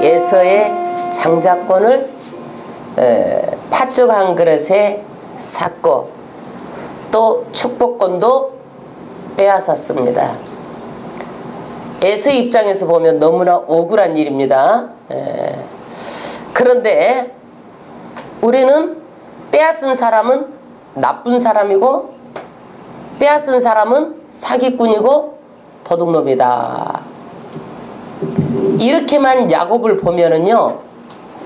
에서의 장자권을 팥죽 한 그릇에 샀고 또 축복권도 빼앗았습니다. 에서 입장에서 보면 너무나 억울한 일입니다. 그런데 우리는 빼앗은 사람은 나쁜 사람이고 빼앗은 사람은 사기꾼이고 도둑놈이다. 이렇게만 야곱을 보면은요,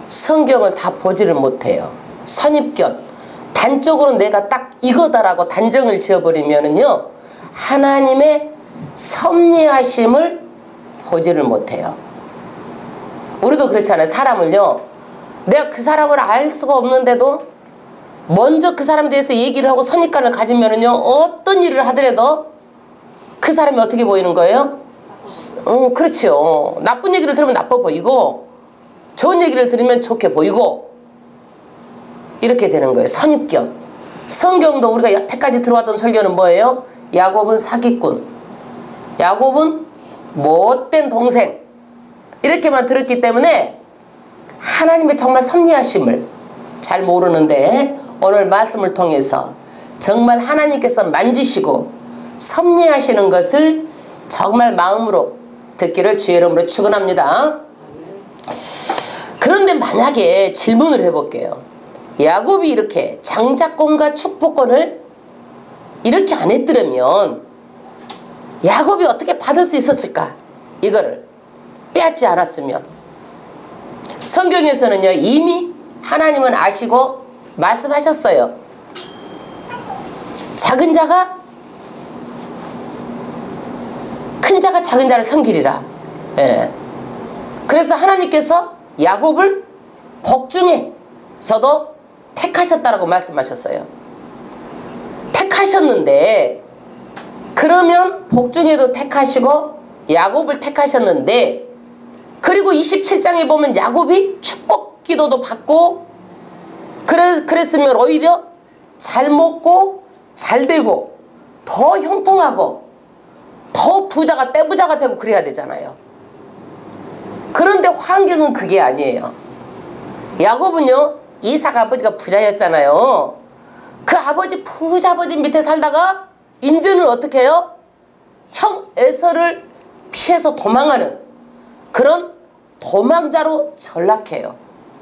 성경을 다 보지를 못해요. 선입견, 단적으로 내가 딱 이거다라고 단정을 지어버리면은요, 하나님의 섭리하심을 보지를 못해요. 우리도 그렇잖아요. 사람을요, 내가 그 사람을 알 수가 없는데도 먼저 그 사람에 대해서 얘기를 하고 선입관을 가지면은요, 어떤 일을 하더라도 그 사람이 어떻게 보이는 거예요? 그렇죠. 나쁜 얘기를 들으면 나빠 보이고 좋은 얘기를 들으면 좋게 보이고 이렇게 되는 거예요. 선입견. 성경도 우리가 여태까지 들어왔던 설교는 뭐예요? 야곱은 사기꾼, 야곱은 못된 동생, 이렇게만 들었기 때문에 하나님의 정말 섭리하심을 잘 모르는데, 오늘 말씀을 통해서 정말 하나님께서 만지시고 섭리하시는 것을 정말 마음으로 듣기를 주의 이름으로 축원합니다. 그런데 만약에 질문을 해볼게요. 야곱이 이렇게 장자권과 축복권을 이렇게 안 했더라면 야곱이 어떻게 받을 수 있었을까? 이거를 빼앗지 않았으면. 성경에서는요, 이미 하나님은 아시고 말씀하셨어요. 작은 자가 큰 자가 작은 자를 섬기리라. 그래서 하나님께서 야곱을 복 중에서도 택하셨다라고 말씀하셨어요. 택하셨는데, 그러면 복 중에도 택하시고 야곱을 택하셨는데, 그리고 27장에 보면 야곱이 축복 기도도 받고 그랬으면 오히려 잘 먹고 잘 되고 더 형통하고 더 부자가 떼부자가 되고 그래야 되잖아요. 그런데 환경은 그게 아니에요. 야곱은요, 이삭 아버지가 부자였잖아요. 그 아버지 부자 아버지 밑에 살다가 인제는 어떻게 해요? 형 에서를 피해서 도망하는 그런 도망자로 전락해요.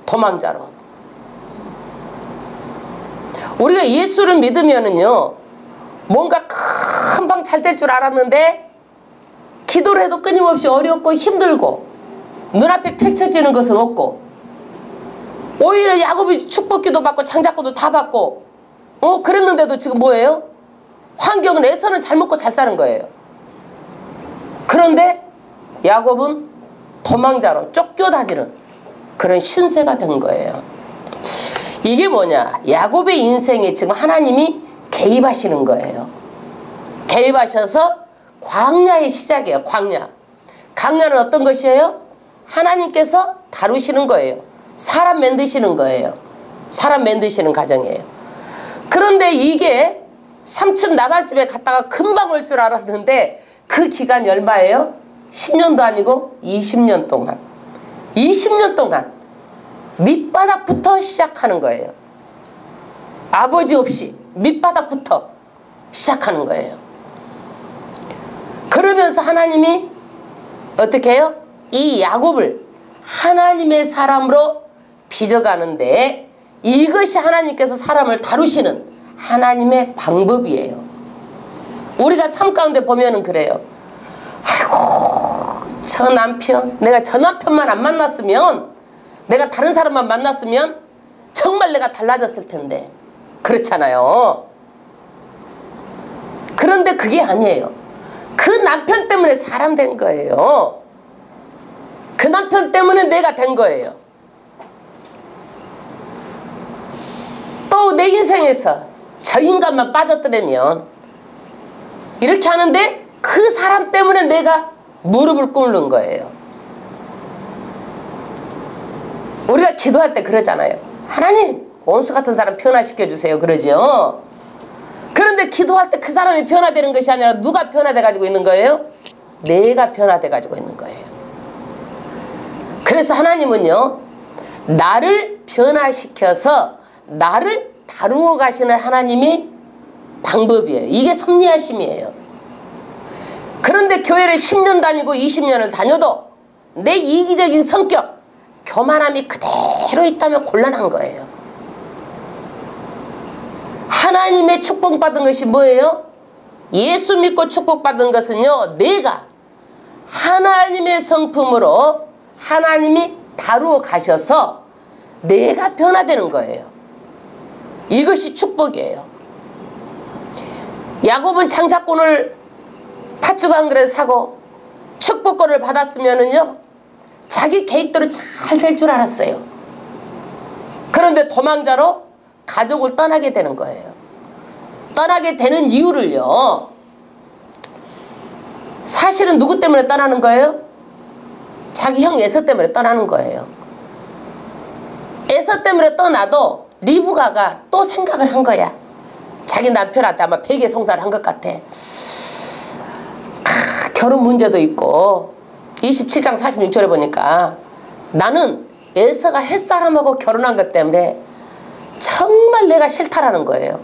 도망자로. 우리가 예수를 믿으면은요, 뭔가 금방 잘 될 줄 알았는데 기도를 해도 끊임없이 어렵고 힘들고 눈앞에 펼쳐지는 것은 없고, 오히려 야곱이 축복기도 받고 장자권도 다 받고 그랬는데도 지금 뭐예요? 환경은 에서는 잘 먹고 잘 사는 거예요. 그런데 야곱은 도망자로 쫓겨다니는 그런 신세가 된 거예요. 이게 뭐냐? 야곱의 인생에 지금 하나님이 개입하시는 거예요. 개입하셔서 광야의 시작이에요. 광야. 광야는 어떤 것이에요? 하나님께서 다루시는 거예요. 사람 만드시는 거예요. 사람 만드시는 과정이에요. 그런데 이게 삼촌 남한집에 갔다가 금방 올 줄 알았는데 그 기간이 얼마예요? 10년도 아니고 20년 동안. 20년 동안 밑바닥부터 시작하는 거예요. 아버지 없이 밑바닥부터 시작하는 거예요. 그러면서 하나님이 어떻게 해요? 이 야곱을 하나님의 사람으로 빚어가는데, 이것이 하나님께서 사람을 다루시는 하나님의 방법이에요. 우리가 삶 가운데 보면은 그래요. 아이고, 저 남편, 내가 저 남편만 안 만났으면, 내가 다른 사람만 만났으면 정말 내가 달라졌을 텐데. 그렇잖아요. 그런데 그게 아니에요. 그 남편 때문에 사람 된 거예요. 그 남편 때문에 내가 된 거예요. 또 내 인생에서 저 인간만 빠졌더라면 이렇게 하는데 그 사람 때문에 내가 무릎을 꿇는 거예요. 우리가 기도할 때 그러잖아요. 하나님, 원수 같은 사람 변화시켜 주세요. 그러죠. 그런데 기도할 때 그 사람이 변화되는 것이 아니라 누가 변화돼 가지고 있는 거예요? 내가 변화돼 가지고 있는 거예요. 그래서 하나님은요, 나를 변화시켜서 나를 다루어 가시는 하나님이 방법이에요. 이게 섭리하심이에요. 그런데 교회를 10년 다니고 20년을 다녀도 내 이기적인 성격, 교만함이 그대로 있다면 곤란한 거예요. 하나님의 축복받은 것이 뭐예요? 예수 믿고 축복받은 것은요, 내가 하나님의 성품으로 하나님이 다루어 가셔서 내가 변화되는 거예요. 이것이 축복이에요. 야곱은 장자권을 팥죽 한 그릇 사고 축복권을 받았으면은요, 자기 계획대로 잘 될 줄 알았어요. 그런데 도망자로 가족을 떠나게 되는 거예요. 떠나게 되는 이유를요, 사실은 누구 때문에 떠나는 거예요? 자기 형 에서 때문에 떠나는 거예요. 에서 때문에 떠나도 리브가가 또 생각을 한 거야. 자기 남편한테 아마 베개 송사를 한 것 같아. 결혼 문제도 있고 27장 46절에 보니까 나는 에서가 햇사람하고 결혼한 것 때문에 정말 내가 싫다라는 거예요.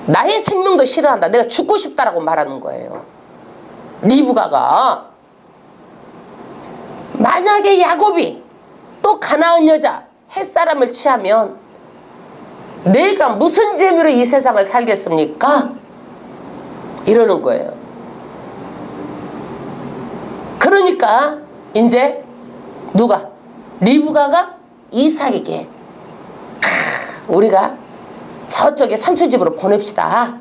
나의 생명도 싫어한다. 내가 죽고 싶다라고 말하는 거예요. 리브가가. 만약에 야곱이 또 가나안 여자 햇사람을 취하면 내가 무슨 재미로 이 세상을 살겠습니까? 이러는 거예요. 그러니까 이제 누가? 리브가가 이삭에게 우리가 저쪽에 삼촌집으로 보냅시다.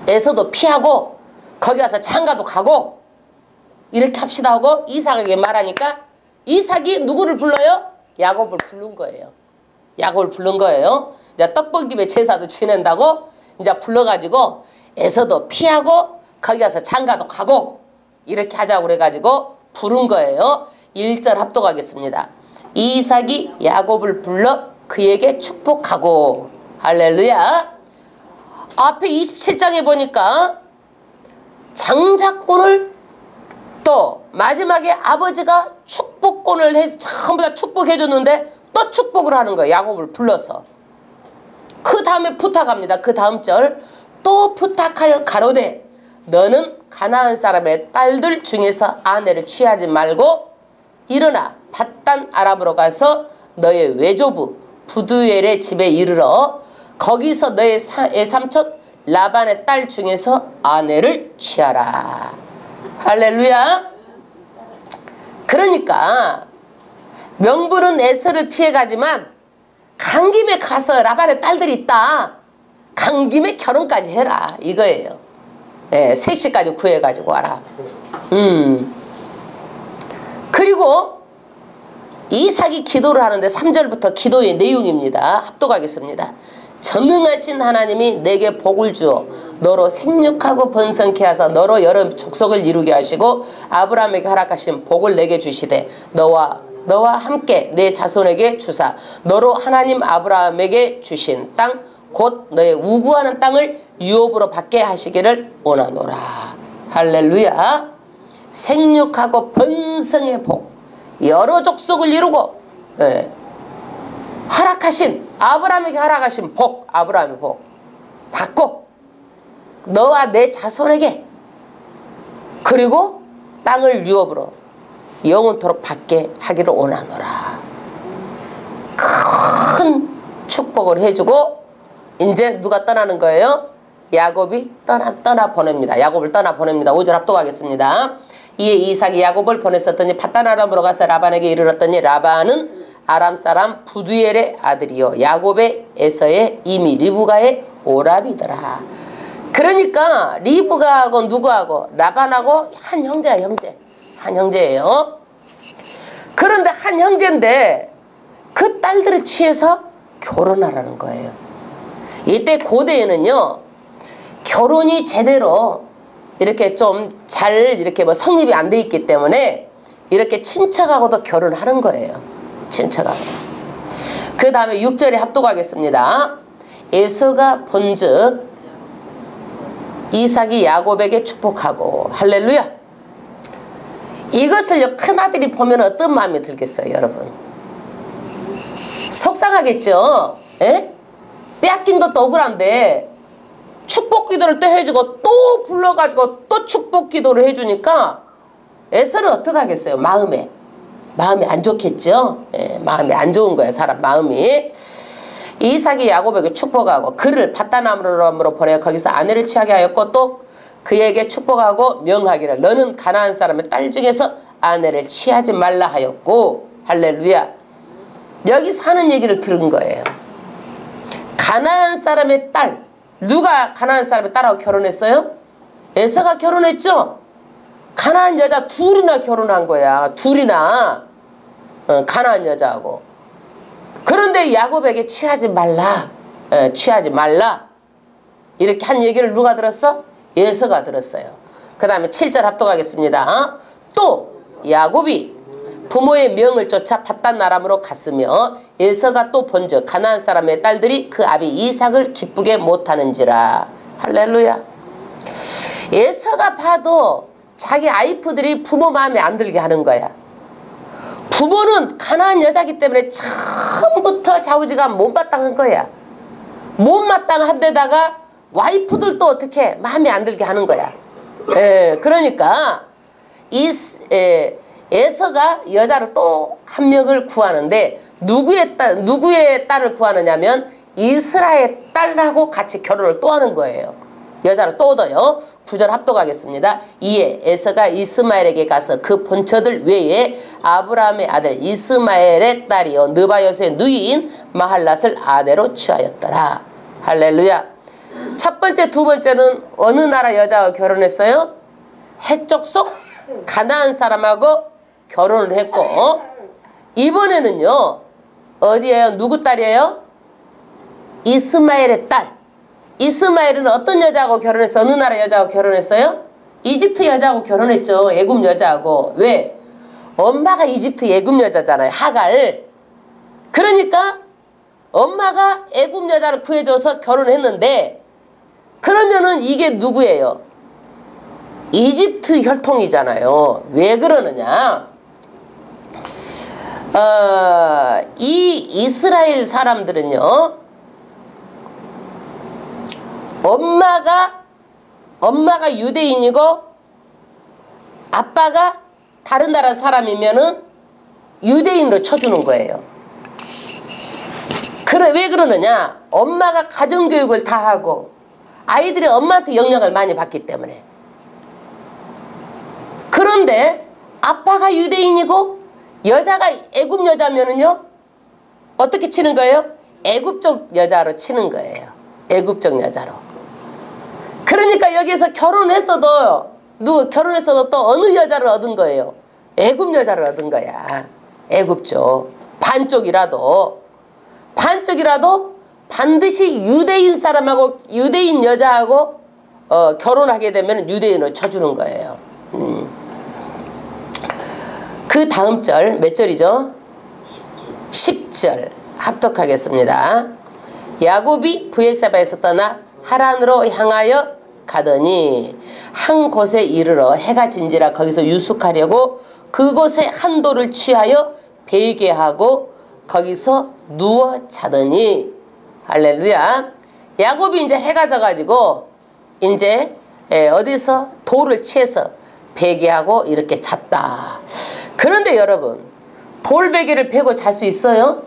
에서도 피하고 거기 가서 장가도 가고 이렇게 합시다 하고 이삭에게 말하니까 이삭이 누구를 불러요? 야곱을 부른 거예요. 야곱을 부른 거예요. 이제 떡볶이에 제사도 지낸다고 이제 불러가지고 에서도 피하고 거기 가서 장가도 가고 이렇게 하자고 그래가지고 부른 거예요. 1절 합독하겠습니다. 이삭이 야곱을 불러 그에게 축복하고. 할렐루야. 앞에 27장에 보니까 장자권을 또 마지막에 아버지가 축복권을 해서 전부 다 축복해 줬는데 또 축복을 하는 거예요. 야곱을 불러서. 그 다음에 부탁합니다. 그 다음 절. 또 부탁하여 가로되 너는 가나안 사람의 딸들 중에서 아내를 취하지 말고 일어나 밧단 아람으로 가서 너의 외조부 부두엘의 집에 이르러 거기서 너의 삼촌 라반의 딸 중에서 아내를 취하라. 할렐루야. 그러니까 명분은 에서를 피해가지만 간 김에 가서 라반의 딸들이 있다. 간 김에 결혼까지 해라. 이거예요. 예, 색시까지 구해가지고 와라. 그리고 이삭이 기도를 하는데 3절부터 기도의 내용입니다. 합독하겠습니다. 전능하신 하나님이 내게 복을 주어 너로 생육하고 번성케 하사 너로 여러 족속을 이루게 하시고 아브라함에게 허락하신 복을 내게 주시되 너와 함께 내 자손에게 주사 너로 하나님 아브라함에게 주신 땅 곧 너의 우구하는 땅을 유업으로 받게 하시기를 원하노라. 할렐루야. 생육하고 번성의 복, 여러 족속을 이루고 허락하신 아브라함에게 허락하신 복, 아브라함의 복 받고 너와 내 자손에게 그리고 땅을 유업으로 영원토록 받게 하기를 원하노라. 큰 축복을 해주고 이제 누가 떠나는 거예요? 야곱이 떠나 보냅니다. 야곱을 떠나 보냅니다. 5절 합독하겠습니다. 이에 이삭이 야곱을 보냈었더니 밧단 아람으로 가서 라반에게 이르렀더니 라반은 아람 사람 부두엘의 아들이요 야곱의 에서의 이미 리브가의 오랍이더라. 그러니까 리브가하고 누구하고 라반하고 한 형제야. 형제. 한 형제예요. 그런데 한 형제인데 그 딸들을 취해서 결혼하라는 거예요. 이때 고대에는요 결혼이 제대로 이렇게 좀 잘 이렇게 뭐 성립이 안 돼 있기 때문에 이렇게 친척하고도 결혼하는 거예요. 친척하고. 그 다음에 6절에 합독하겠습니다. 에서가 본즉 이삭이 야곱에게 축복하고. 할렐루야. 이것을요 큰아들이 보면 어떤 마음이 들겠어요 여러분? 속상하겠죠? 에? 빼앗긴 것도 억울한데 축복 기도를 또 해주고 또 불러가지고 또 축복 기도를 해주니까 에서는 어떡하겠어요? 마음이 안 좋겠죠? 예, 마음이 안 좋은 거예요 사람 마음이. 이삭이 야곱에게 축복하고 그를 밧단아람으로 보내 거기서 아내를 취하게 하였고 또 그에게 축복하고 명하기를 너는 가나안 사람의 딸 중에서 아내를 취하지 말라 하였고. 할렐루야. 여기 사는 얘기를 들은 거예요. 가나안 사람의 딸. 누가 가나안 사람의 딸하고 결혼했어요? 에서가 결혼했죠. 가나안 여자 둘이나 결혼한 거야. 둘이나 가나안 여자하고. 그런데 야곱에게 취하지 말라. 취하지 말라. 이렇게 한 얘기를 누가 들었어? 에서가 들었어요. 그 다음에 7절 합독하겠습니다. 또 야곱이 부모의 명을 쫓아 밧단아람으로 갔으며 에서가 또 본즉 가나안 사람의 딸들이 그 아비 이삭을 기쁘게 못하는지라. 할렐루야. 에서가 봐도 자기 아이프들이 부모 마음에 안 들게 하는 거야. 부모는 가나안 여자기 때문에 처음부터 좌우지간 못마땅한 거야. 못마땅한 데다가 와이프들도 어떻게 마음에 안 들게 하는 거야. 그러니까 에서가 여자를 또 한 명을 구하는데 누구의 딸을 구하느냐면 이스라엘 딸하고 같이 결혼을 또 하는 거예요. 여자를 또 얻어요. 9절 합독하겠습니다. 이에 에서가 이스마엘에게 가서 그 본처들 외에 아브라함의 아들 이스마엘의 딸이요 느바요스의 누이인 마할랏을 아내로 취하였더라. 할렐루야. 첫 번째, 두 번째는 어느 나라 여자와 결혼했어요? 해쪽 속 가나안 사람하고 결혼을 했고, 이번에는요 어디에요? 누구 딸이에요? 이스마엘의 딸. 이스마엘은 어떤 여자하고 결혼했어? 어느 나라 여자하고 결혼했어요? 이집트 여자하고 결혼했죠. 애굽 여자하고. 왜? 엄마가 이집트 애굽 여자잖아요. 하갈. 그러니까 엄마가 애굽 여자를 구해줘서 결혼했는데, 그러면은 이게 누구예요? 이집트 혈통이잖아요. 왜 그러느냐? 이 이스라엘 사람들은요 엄마가 유대인이고 아빠가 다른 나라 사람이면은 유대인으로 쳐주는 거예요. 왜 그러느냐? 엄마가 가정교육을 다 하고 아이들이 엄마한테 영향을 많이 받기 때문에. 그런데 아빠가 유대인이고 여자가 애굽 여자면은요 어떻게 치는 거예요? 애굽족 여자로 치는 거예요. 애굽족 여자로. 그러니까 여기서 결혼했어도 또 어느 여자를 얻은 거예요? 애굽 여자를 얻은 거야. 애굽족. 반쪽이라도 반드시 유대인 사람하고 유대인 여자하고 결혼하게 되면 유대인을 쳐주는 거예요. 그 다음 절 몇 절이죠? 10절 합독하겠습니다. 야곱이 브엘세바에서 떠나 하란으로 향하여 가더니 한 곳에 이르러 해가 진지라 거기서 유숙하려고 그곳에 한 돌을 취하여 베개하고 거기서 누워 자더니. 할렐루야. 야곱이 이제 해가 져가지고 이제 어디서 돌을 취해서 베개하고 이렇게 잤다. 그런데 여러분, 돌베개를 베고 잘 수 있어요?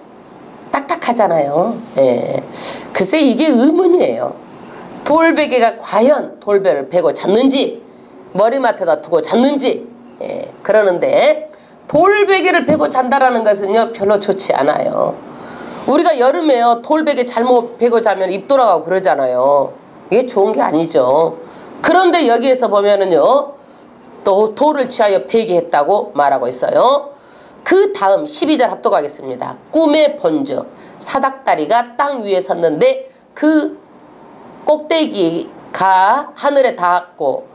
딱딱하잖아요. 글쎄 이게 의문이에요. 돌베개가 과연 돌베개를 베고 잤는지 머리맡에다 두고 잤는지. 그러는데 돌베개를 베고 잔다라는 것은요 별로 좋지 않아요. 우리가 여름에요 돌베개 잘못 베고 자면 입 돌아가고 그러잖아요. 이게 좋은 게 아니죠. 그런데 여기에서 보면은요 또 돌을 취하여 베개했다고 말하고 있어요. 그 다음 12절 합독하겠습니다. 꿈에 본즉 사닥다리가 땅 위에 섰는데 그 꼭대기가 하늘에 닿았고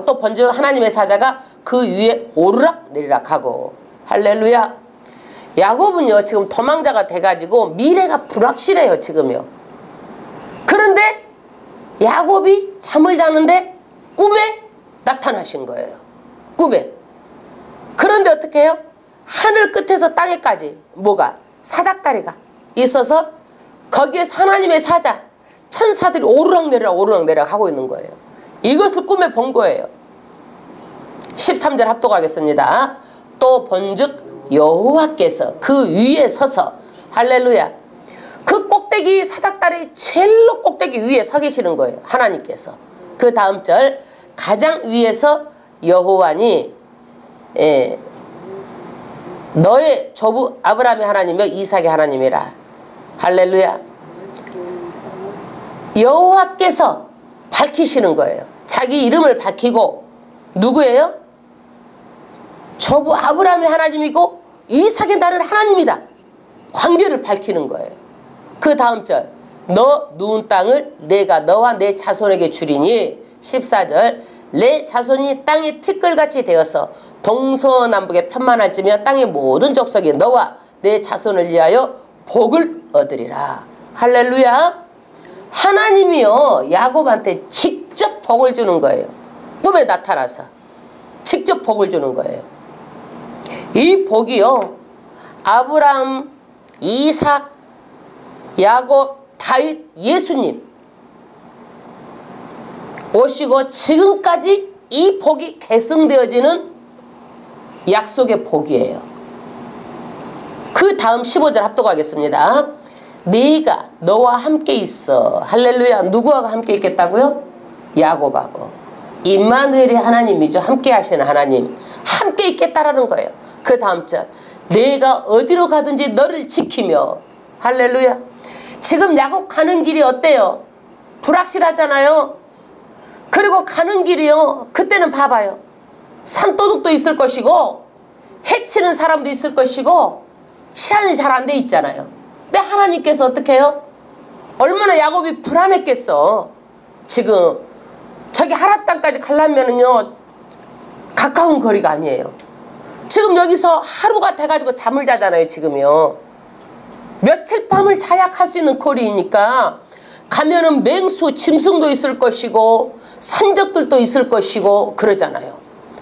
또 본즉 하나님의 사자가 그 위에 오르락 내리락 하고. 할렐루야. 야곱은요 지금 도망자가 돼가지고 미래가 불확실해요 지금요. 그런데 야곱이 잠을 자는데 꿈에 나타나신 거예요. 꿈에. 그런데 어떻게 해요? 하늘 끝에서 땅에까지 뭐가? 사닥다리가 있어서 거기에서 하나님의 사자 천사들이 오르락내리락 하고 있는 거예요. 이것을 꿈에 본 거예요. 13절 합독하겠습니다. 또 본즉 여호와께서 그 위에 서서 할렐루야 그 꼭대기 사닥다리 제일로 꼭대기 위에 서 계시는 거예요. 하나님께서. 그 다음 절 가장 위에서 여호와니 너의 조부 아브라함의 하나님이며 이삭의 하나님이라. 할렐루야. 여호와께서 밝히시는 거예요. 자기 이름을 밝히고 누구예요? 조부 아브라함의 하나님이고 이삭의 나는 하나님이다. 관계를 밝히는 거예요. 그 다음 절 너 누운 땅을 내가 너와 내 자손에게 주리니 14절 내 자손이 땅의 티끌같이 되어서 동서남북에 편만할지며 땅의 모든 족속이 너와 내 자손을 위하여 복을 얻으리라. 할렐루야. 하나님이요 야곱한테 직접 복을 주는 거예요. 꿈에 나타나서 직접 복을 주는 거예요. 이 복이요 아브라함, 이삭, 야곱, 다윗, 예수님 오시고 지금까지 이 복이 계승되어지는 약속의 복이에요. 그 다음 15절 합독하겠습니다. 네가 너와 함께 있어. 할렐루야. 누구하고 함께 있겠다고요? 야곱하고. 임마누엘의 하나님이죠. 함께 하시는 하나님. 함께 있겠다라는 거예요. 그 다음 절 내가 어디로 가든지 너를 지키며. 할렐루야. 지금 야곱 가는 길이 어때요? 불확실하잖아요. 그리고 가는 길이요 그때는 봐봐요. 산도둑도 있을 것이고 해치는 사람도 있을 것이고 치안이 잘 안 돼 있잖아요. 근데 하나님께서 어떻게 해요? 얼마나 야곱이 불안했겠어. 지금 저기 하랏 땅까지 가려면은요 가까운 거리가 아니에요. 지금 여기서 하루가 돼가지고 잠을 자잖아요. 지금요 며칠 밤을 자야 갈 수 있는 거리이니까 가면은 맹수 짐승도 있을 것이고 산적들도 있을 것이고 그러잖아요.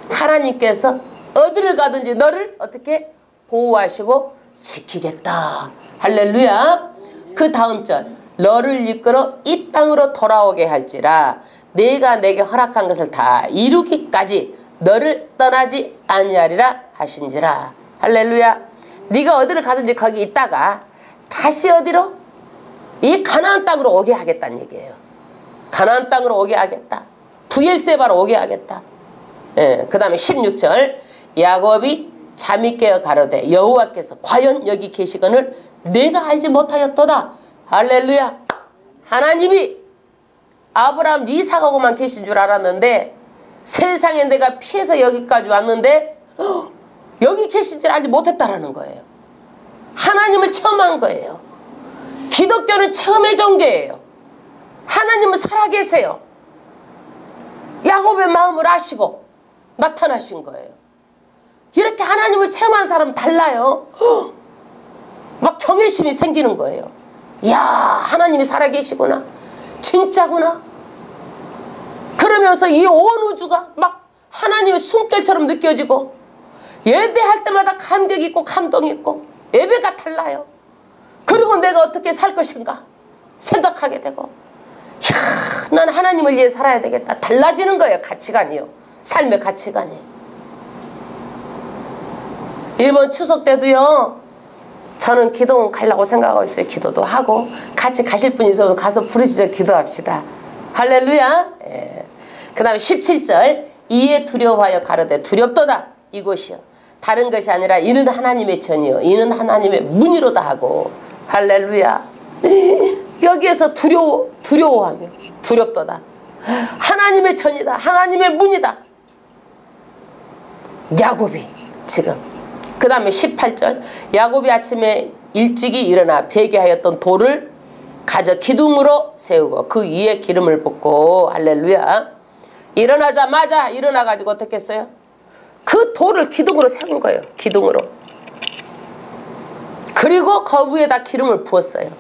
하나님께서 어디를 가든지 너를 어떻게 보호하시고 지키겠다. 할렐루야. 그 다음 절 너를 이끌어 이 땅으로 돌아오게 할지라 내가 내게 허락한 것을 다 이루기까지 너를 떠나지 아니하리라 하신지라. 할렐루야. 네가 어디를 가든지 거기 있다가 다시 어디로? 이 가나안 땅으로 오게 하겠다는 얘기예요. 가나안 땅으로 오게 하겠다. 부엘세바로 오게 하겠다. 예, 그 다음에 16절 야곱이 잠이 깨어 가로되 여호와께서 과연 여기 계시거늘 내가 알지 못하였도다. 할렐루야. 하나님이 아브라함 이삭하고만 계신 줄 알았는데 세상에 내가 피해서 여기까지 왔는데 여기 계신 줄 알지 못했다라는 거예요. 하나님을 체험한 거예요. 기독교는 체험의 종교예요. 하나님은 살아계세요. 야곱의 마음을 아시고 나타나신 거예요. 이렇게 하나님을 체험한 사람 달라요. 막 경외심이 생기는 거예요. 이야 하나님이 살아계시구나. 진짜구나. 그러면서 이 온 우주가 막 하나님의 숨결처럼 느껴지고 예배할 때마다 감격 있고 감동 있고 예배가 달라요. 그리고 내가 어떻게 살 것인가 생각하게 되고 이야 난 하나님을 위해 살아야 되겠다. 달라지는 거예요. 가치관이요. 삶의 가치관이. 이번 추석 때도요 저는 기도 가려고 생각하고 있어요. 기도도 하고 같이 가실 분 있어도 가서 부르짖어 기도합시다. 할렐루야. 예. 그 다음에 17절 이에 두려워하여 가로되 두렵도다 이곳이요 다른 것이 아니라 이는 하나님의 전이요 이는 하나님의 문이로다 하고. 할렐루야. 여기에서 두려워하며 두렵도다. 하나님의 전이다. 하나님의 문이다. 야곱이 지금. 그 다음에 18절 야곱이 아침에 일찍이 일어나 베개하였던 돌을 가져 기둥으로 세우고 그 위에 기름을 붓고. 할렐루야. 일어나자마자 일어나가지고 어떻게 했어요? 그 돌을 기둥으로 세운 거예요. 기둥으로. 그리고 그 위에다 기름을 부었어요.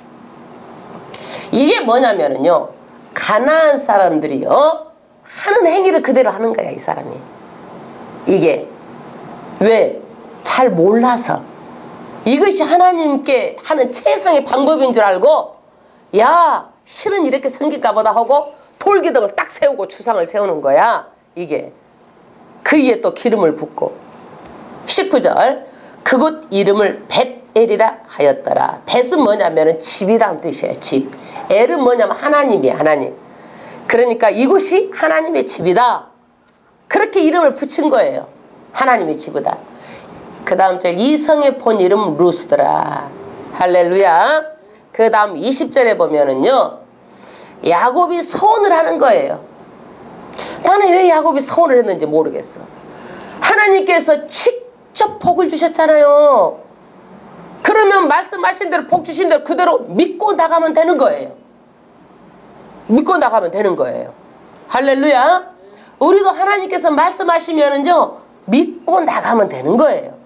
이게 뭐냐면요 가나안 사람들이요 하는 행위를 그대로 하는 거야. 이 사람이. 이게 왜? 잘 몰라서 이것이 하나님께 하는 최상의 방법인 줄 알고 야 실은 이렇게 생길까 보다 하고 돌기둥을 딱 세우고 주상을 세우는 거야. 이게 그 위에 또 기름을 붓고 19절 그곳 이름을 벳엘이라 하였더라. 벳은 뭐냐면 집이란 뜻이에요. 집. 엘은 뭐냐면 하나님이에요. 하나님. 그러니까 이곳이 하나님의 집이다. 그렇게 이름을 붙인 거예요. 하나님의 집이다. 그 다음 절 이 성의 본 이름 루스더라. 할렐루야. 그 다음 20절에 보면은요 야곱이 서원을 하는 거예요. 나는 왜 야곱이 서원을 했는지 모르겠어. 하나님께서 직접 복을 주셨잖아요. 그러면 말씀하신 대로 복 주신 대로 그대로 믿고 나가면 되는 거예요. 믿고 나가면 되는 거예요. 할렐루야. 우리도 하나님께서 말씀하시면은요 믿고 나가면 되는 거예요.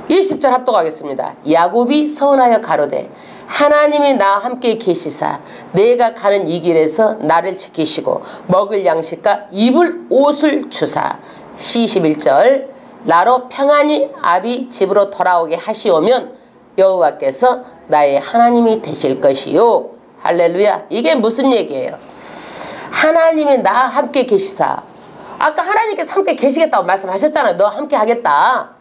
20절 합독하겠습니다. 야곱이 서원하여 가로되 하나님이 나와 함께 계시사 내가 가는 이 길에서 나를 지키시고 먹을 양식과 입을 옷을 주사 21절 나로 평안히 아비 집으로 돌아오게 하시오면 여호와께서 나의 하나님이 되실 것이요. 할렐루야. 이게 무슨 얘기예요? 하나님이 나와 함께 계시사 아까 하나님께서 함께 계시겠다고 말씀하셨잖아요. 너 함께 하겠다.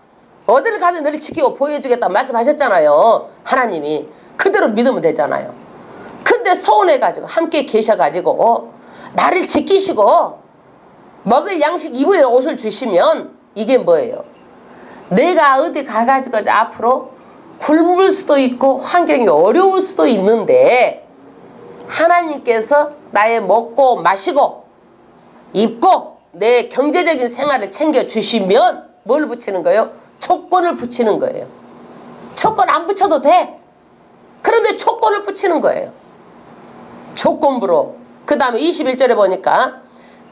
어디를 가든 너를 지키고 보여주겠다고 말씀하셨잖아요. 하나님이. 그대로 믿으면 되잖아요. 근데 서운해가지고 함께 계셔가지고 나를 지키시고 먹을 양식 입을 옷을 주시면 이게 뭐예요? 내가 어디 가가지고 앞으로 굶을 수도 있고 환경이 어려울 수도 있는데 하나님께서 나의 먹고 마시고 입고 내 경제적인 생활을 챙겨주시면 뭘 붙이는 거예요? 조건을 붙이는 거예요. 조건 안 붙여도 돼. 그런데 조건을 붙이는 거예요. 조건부로. 그 다음에 21절에 보니까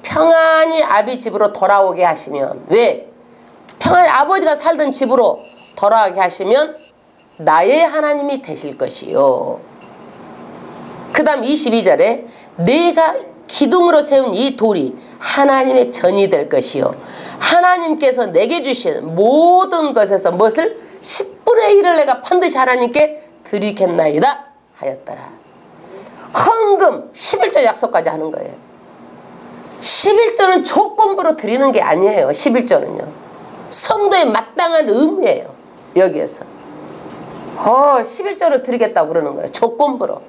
평안히 아비 집으로 돌아오게 하시면 왜? 평안히 아버지가 살던 집으로 돌아오게 하시면 나의 하나님이 되실 것이요. 그 다음 22절에 내가 기둥으로 세운 이 돌이 하나님의 전이 될 것이요. 하나님께서 내게 주신 모든 것에서 무엇을 10분의 1을 내가 반드시 하나님께 드리겠나이다 하였더라. 헌금 11조 약속까지 하는 거예요. 11조는 조건부로 드리는 게 아니에요. 11조는요. 성도에 마땅한 의무예요. 여기에서 11조를 드리겠다고 그러는 거예요. 조건부로.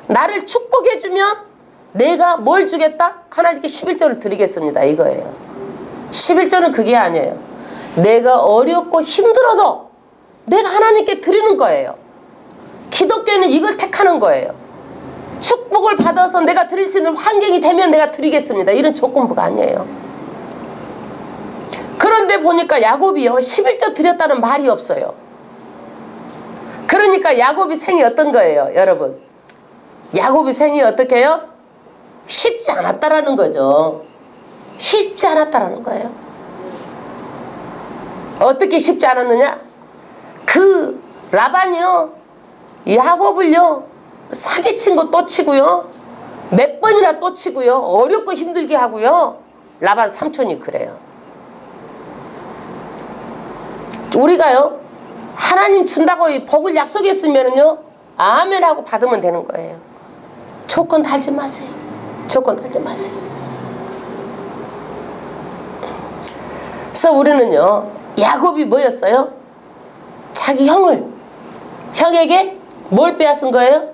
나를 축복해주면 내가 뭘 주겠다? 하나님께 11조를 드리겠습니다. 이거예요. 11조는 그게 아니에요. 내가 어렵고 힘들어도 내가 하나님께 드리는 거예요. 기독교는 이걸 택하는 거예요. 축복을 받아서 내가 드릴 수 있는 환경이 되면 내가 드리겠습니다. 이런 조건부가 아니에요. 그런데 보니까 야곱이요 11조 드렸다는 말이 없어요. 그러니까 야곱이 생이 어떤 거예요? 여러분 야곱이 생이 어떻게 해요? 쉽지 않았다라는 거죠. 쉽지 않았다라는 거예요. 어떻게 쉽지 않았느냐? 그 라반이요 야곱을요 사기친 거 또 치고요 몇 번이나 또 치고요 어렵고 힘들게 하고요. 라반 삼촌이 그래요. 우리가요 하나님 준다고 복을 약속했으면요 아멘 하고 받으면 되는 거예요. 조건 달지 마세요. 조건 달지 마세요. 그래서 우리는요 야곱이 뭐였어요? 자기 형에게 뭘 빼앗은 거예요?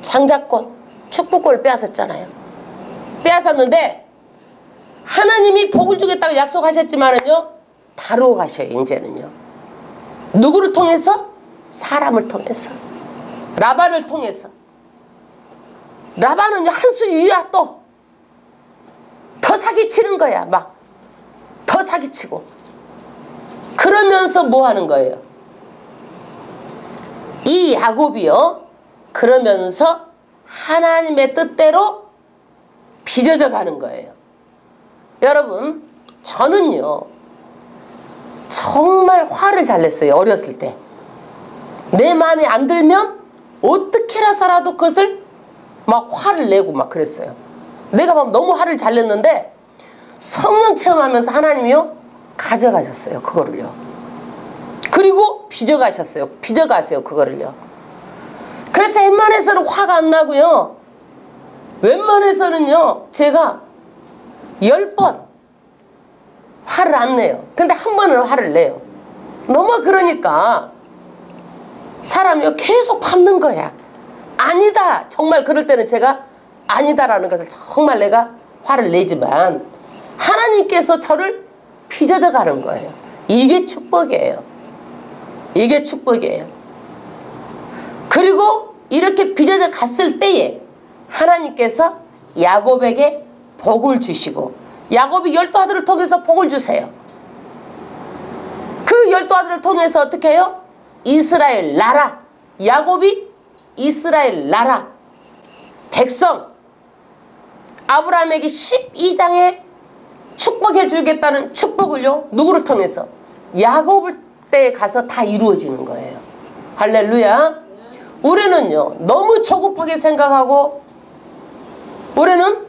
장자꽃, 축복꽃을 빼앗았잖아요. 빼앗았는데 하나님이 복을 주겠다고 약속하셨지만은요 다루어 가셔요. 이제는요 누구를 통해서? 사람을 통해서. 라반을 통해서. 라반은 한 수 위야 또 더 사기치는 거야. 막 더 사기치고 그러면서 뭐 하는 거예요? 이 야곱이요 그러면서 하나님의 뜻대로 빚어져 가는 거예요. 여러분 저는요 정말 화를 잘 냈어요. 어렸을 때 내 마음에 안 들면 어떻게 해서라도 그것을 막 화를 내고 막 그랬어요. 내가 막 너무 화를 잘 냈는데 성령 체험하면서 하나님이요 가져가셨어요. 그거를요 그리고 빚어가셨어요. 빚어가세요. 그거를요. 그래서 웬만해서는 화가 안 나고요. 웬만해서는요. 제가 10번 화를 안 내요. 근데 한 번은 화를 내요. 너무 그러니까 사람이 계속 밟는 거야. 아니다. 정말 그럴 때는 제가 아니다라는 것을 정말 내가 화를 내지만 하나님께서 저를 빚어져 가는 거예요. 이게 축복이에요. 이게 축복이에요. 그리고 이렇게 빚어져 갔을 때에 하나님께서 야곱에게 복을 주시고 야곱이 12아들을 통해서 복을 주세요. 그 12아들을 통해서 어떻게 해요? 이스라엘 나라, 야곱이 이스라엘 나라 백성 아브라함에게 12장에 축복해 주겠다는 축복을요. 누구를 통해서? 야곱을 때에 가서 다 이루어지는 거예요. 할렐루야. 우리는요. 너무 조급하게 생각하고 우리는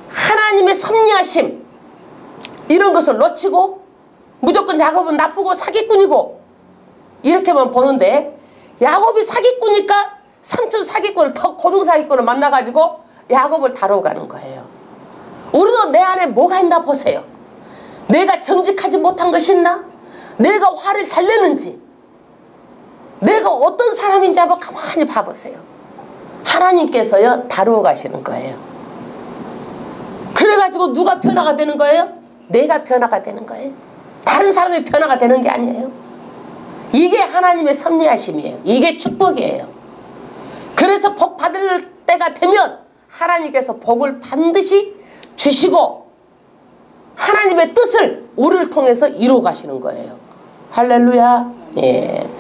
하나님의 섭리하심 이런 것을 놓치고 무조건 야곱은 나쁘고 사기꾼이고 이렇게만 보는데 야곱이 사기꾼이니까 삼촌 사기꾼을 더 고등 사기꾼을 만나가지고 야곱을 다뤄가는 거예요. 우리도 내 안에 뭐가 있나 보세요. 내가 정직하지 못한 것이 있나? 내가 화를 잘 내는지 내가 어떤 사람인지 한번 가만히 봐보세요. 하나님께서요 다루어 가시는 거예요. 그래가지고 누가 변화가 되는 거예요? 내가 변화가 되는 거예요. 다른 사람이 변화가 되는 게 아니에요. 이게 하나님의 섭리하심이에요. 이게 축복이에요. 그래서 복 받을 때가 되면 하나님께서 복을 반드시 주시고 하나님의 뜻을 우리를 통해서 이루어 가시는 거예요. 할렐루야. 예.